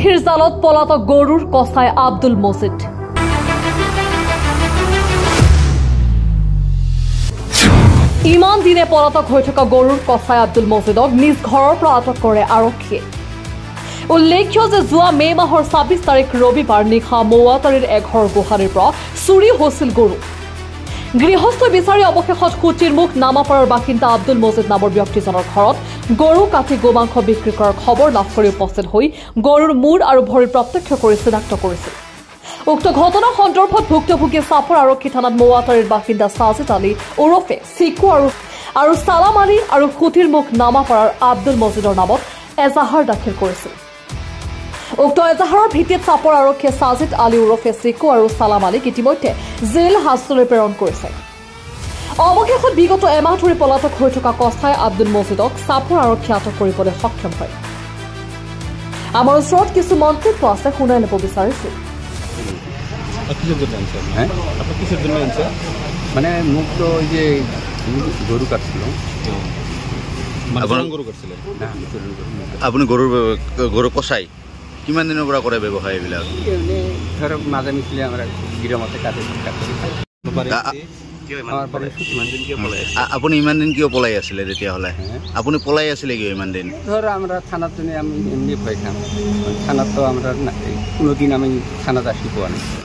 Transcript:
আৰক্ষীৰ জালত পলাতক গৰুৰ কচাই আব্দুল মজিদ। ইমান দিনে পলাতক হৈ থকা গৰুৰ কচাই আব্দুল মজিদক নিজ ঘৰৰ পৰা আটক কৰে আৰক্ষীয়ে। উল্লেখ্য যে যোৱা মে মাহৰ ২৬ তাৰিখ ৰবিবাৰ নিশা মৌৱাটাৰীৰ এঘৰ গোহালিৰ পৰা চুৰি হৈছিল গৰু। গৃহস্থ বিচাৰি অৱশেষত কুটিৰ মুখ নামাপাৰাৰ বাসিন্দা আব্দুল মজিদ নামৰ ব্যক্তিজনৰ ঘৰত গৰু কাটি গোমাংস বিক্ৰী কৰাৰ খবৰ লাভ কৰি উপস্থিত হৈ গৰুৰ মূৰ আৰু ভৰি প্ৰত্যক্ষ কৰি চিনাক্ত কৰিছিল। উক্ত ঘটনা সন্দৰ্ভত ভুক্তভোগী চাপৰ আৰক্ষী থানাত মৌৱাটাৰীৰ বাসিন্দা সাজিদ আলী ওৰফে চিকু আৰু সালাম আলী আৰু কুটিৰ মুখ নামাপাৰাৰ আব্দুল মজিদৰ নামত এজাহাৰ দাখিল কৰিছিল। উক্ত এজাহাৰৰ ভিত্তিত চাপৰ আৰক্ষীয়ে সাজিদ আলী ওৰফে চিকু আৰু সালাম আলীক ইতিমধ্যে জেল হাজতলৈ প্ৰেৰণ কৰিছে। অৱশেষত বিগত এমাহ ধৰি পলাতক হৈ থকা কচাই আব্দুল মজিদক চাপৰ আৰক্ষীয়ে আটক কৰিবলৈ সক্ষম হয়। আমাৰ ওচৰত কিছু মন্তব্য আছে, শুনাই ল'ব বিচাৰিছোঁ। মানে মোক তো ওই যে গৰু কাটছিল। আপুনি গৰু কচাই কিমান দিনৰ পৰা কৰে ব্যৱসায় এইবিলাক? ধৰক মাজে মিছিলে আমরা গিরামতে কাটে। আপুনি ইমান দিন কিয় পলাই আছিলে তেতিয়াহ'লে? আপুনি পলাই আছিলে কিয় ইমান দিন? ধর আমরা থানার জন্য আমি এমনি ভয় খাম, থানার তো আমরা কোনোদিন আমি থানাত আসি পোৱা নাই।